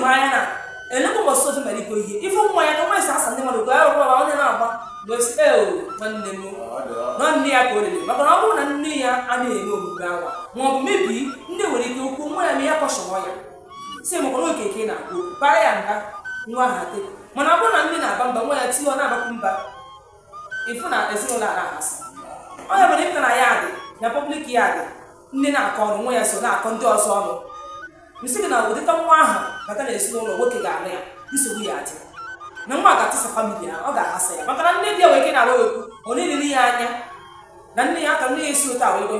m anya na elekwa mbọsị otu mere iko ihe ife nwa ya ka nwa isi asa ndị mmadụ ka ya rụrụ onye na-agba gosi nwanne m na nne ya ka o lele maka na ọ bụrụ na nne ya anaghị eme omume awa ma ọ bụ mebi nne nwere ike okwu nwa ya ma ya kọshọrọ ya si maka na okeke na-akpụ bara ya nga nwa ha te mana ọ bụrụ na nne na-aba mba nwa ya tinye ọ na-agbakwu mba ịfụ na ezinụlọ a na-ahasa ọ ya mere ịpụta na ya dị na pọblik ya dị nne na-akọ ọrụ nwa ya so na-akọ ndị ọzọ ọnụ nsị gị na ụdịka nwa ahụ bata na ezinụlọ nwoke ga-anụ ya nsogbu ya adị na nwa ga-atụsa famili ya ọ ga-ahasa ya maka na nne di ya wee ike na-agba ya okwu ọ na-elili ya anya na nne ya ka nne ya esi ụtọ a wee gwa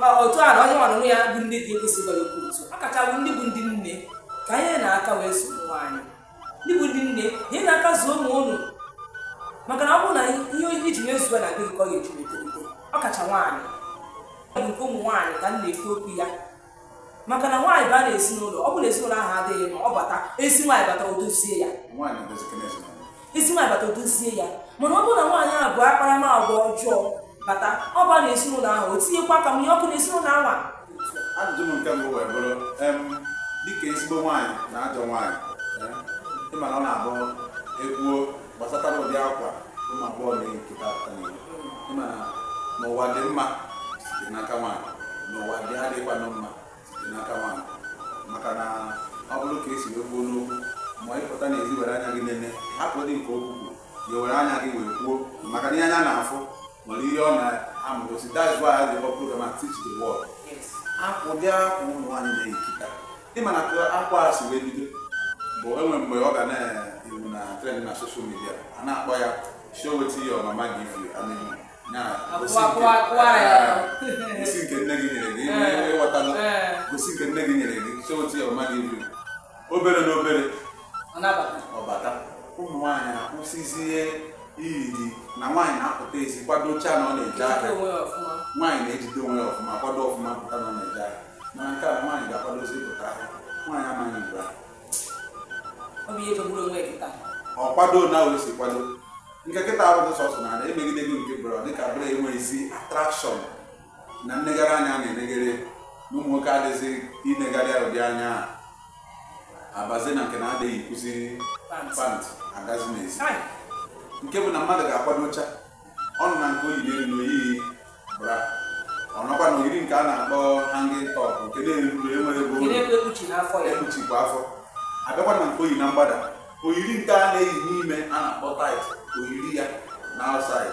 ya okwu otu a na onye nwanụ ya bụ nne di ekwesị gwa ya okwu otu a kacha bụ ndị bụ ndị nne ka anyị na-aka wee so nwaanyị ndị bụ ndị nne ihe na-aka zuo ụmụ ụnụ maka na ọ bụrụ na ihe iji mezuo na gị ka ọ ga-eji meterite ọ kacha nwaanyị ọ bụ nke ụmụ nwaanyị ka m na-ekwu okwu ya maka na nwaanyị baa n'ezinụlọ ọ bụrụ ezinụlọ ahụ adịghị ma ọ bata ezi nwaanyị bata odozie ya ezi nwaanyị bata odozie ya mana ọ bụrụ na nwaanyị ahụ bụ akparamagwa ọjọọ bata ọ baa n'ezinụlọ ahụ o tinyekwa aka m ihe ọkụ n'ezinụlọ ahụ ajụjụ m nke mbụ wee bụrụ dịka ezigbo nwaanyị na ajọ nwaanyị ịma na ọ na-abụ ekwuo gbasatara ụdị akwa ụmụ agbọghọ na-eketa ịma na n'ụwa dị mma site n'aka nwaanyị n'ụwa dị adịkwanụ mma site n'aka nwaanyị maka na ọ bụrụ ka esi wee kwuo n'okwu ma ịpụta n'ezi were anya gị nene hapụ dị nke okwu ya were anya gị wee kwuo maka na ihe anya na-afụ nwere ihe ọ na-amụgosi that's why I develop program and teach the world. Ụdị akwa ụmụ nwaanyị na-ekita ịma na akwa a si wee bido bụ enwe mgbe ọ ga na-ewu na trend na social media a na-akpọ ya show wetin your mama give you gosi nke nne gị nyere gị ịghọtalụ gosi nke nne gị nyere gị show wetin your mama give you obere na obere ọbata ụmụ nwaanyị akwụsịzie iyi na nwaanyị na-apụta ezi kwadocha na ọ na-eje ahịa nwaanyị na-ejide onwe ya ọfụma kwado ọfụma pụta na ọ na-eje ahịa mana nke a nwaanyị ga-akwadozi ịpụta ahịa nwaanyị amaghị igwe ọ kwado na o si kwado nke kịta ahụ sọsọ na ada emegide gị nke bụrụ dịka bụrụ enweghịzi atrakshọn na nnegara anya na-enegere na ụmụ nwoke adịghịzi inegharị ụdị anya abazi na nke na-adịghị kwụsịrị pant agazi n'ezi nke bụ na mmadụ ga-akwadocha ọnụ na nke oyi n'elu na oyiyi bra ọ nọkwa na oyiri nke a na-akpọ hanging top nke na-eruru enwere ego ekpuchikwa afọ abịakwa na nke oyi na mgbada oyiri nke a na-eyi n'ime a na-akpọ tait oyiri ya na outside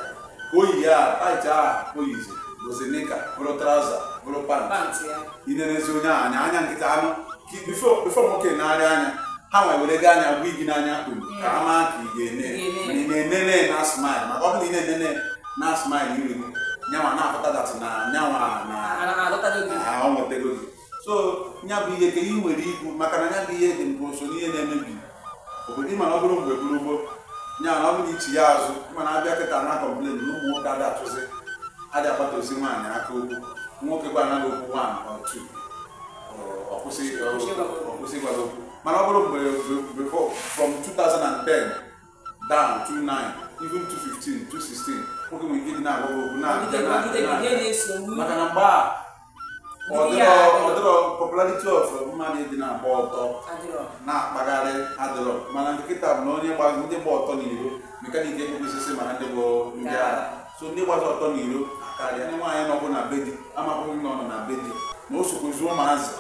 oyi ya tait a oyizi bụzi nika bụrụ trauza bụrụ pant inerezi onye ahụ anya nkịta anụ bifo nwoke na-arịa anya ha nwere were gị anya gwa igi n'anya kpuru ka ha maa ka ị ga-ene ma ị na-enene na smile maka ọ bụrụ ị na-enene na smile iri gị nyanwa na-apụta datị na nyanwa na ọ nwetago gị so nya bụ ihe ka ị nwere ikwu maka na nya bụ ihe dị mbụ so n'ihe na-emebi obodo ịma na ọ bụrụ mgbe gburu ugbo nya na ọ bụrụ ichi ya azụ mana abịa kịta na kọmplen na ụmụ nwoke adị atụzi adị agbatozi nwaanyị aka okwu nwoke gwa anaghị okwu nwaanyị otu ọkwụsị gwara okwu mana ọ bụrụ mgbe before from 2010 down to 9 even to 15 to 16 nwoke nwere ike dị na-agwa okwu maka na mgbe a ọdịrọ popularity of mmadụ ịdị na-agba ọtọ na-akpagharị adịrọ mana nkịta bụ na onye ndị gba ọtọ n'iro mekaniki ekpukpesisi mana ndị bụ ndị agha so ndị gbazi ọtọ n'iro karịa ndị nwaanyị nọbụ na be di amakwụghị na ọ nọ na be di na o sokwuzi ụmụazị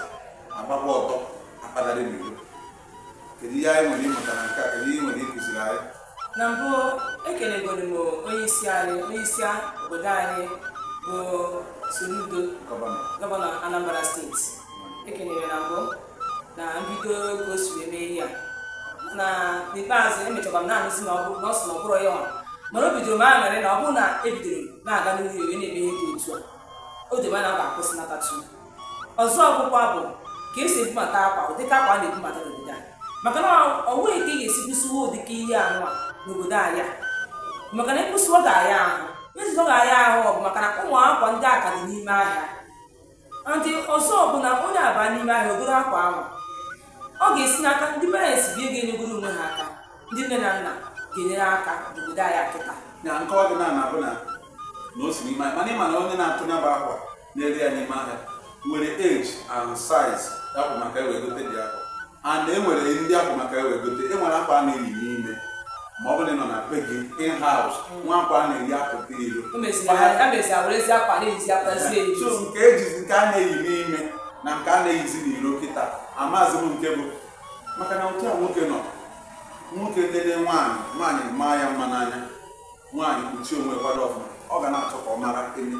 agbagba ọtọ akpagharị n'iro kedu ihe anyị nwere ịmụta na nke a kedu ihe nwere ịkụziri anyị na mbụ ekelegoro m onye isi obodo anyị bụ Soludo gọvanọ Anambra steeti ekenere na mbụ na mbido ka o si eme ihe a na n'ikpeazụ emechakwa m na-anụzi na ọ sị na ọ bụrụ ya nwa mana o bidoro m aṅụrị na ọ bụrụ na ebidoro na-aga n'ihu ewe na-eme ihe dị otu a o debe na ọ ga-akwụsị natatu ọzọ ọgwụkwa bụ ka esi ebumata akwa ụdịka akwa a na-ebumata n'obodo anyị maka na ọ nweghị ka ị ga-esi kwụsịwo ụdịka ihe anụ a n'obodo anyị maka na ịkwụsịwo ga-aya ahụ ezizo ga-aya ahụ ọ bụ maka na ụmụ akwa ndị a ka dị n'ime ahịa ndị ọzọ bụ na onye aba n'ime ahịa ogoro akwa ahụ ọ ga-esi n'aka ndị parents bi ga-enyegoro onwe ha aka ndị nne na nna ga-enyere aka n'obodo anyị kịta na nkọwa dị na-abụ na o si n'ime ahịa mana ịma na onye na-atụnya bụ akwa na-ere ya n'ime ahịa nwere age and size ya bụ maka ewee gote dị akwa and enwere ndị akwa maka ewegote enwere akwa a na-eyi n'ime ma ọ bụrụ na ị nọ na be gị in house nwa akwa a na-eyi apụta iro so nke ejizi nke a na-eyi n'ime na nke a na-eyizi n'iro kịta amazi m nke bụ maka na otu a nwoke nọ nwoke lele nwaanyị maa ya mma n'anya nwaanyị kpuchie onwe kwado ọfụma ọ ga na-achọ ka ọ mara kedu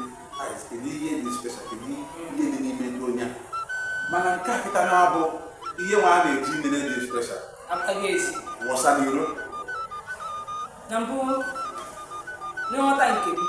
ihe dị special kedu ihe dị n'ime ndị onye mana nke a kịta na-abụ ihe nwa a na-eji nene dị special wọsa n'iro na mbụ n'ịghọta nke m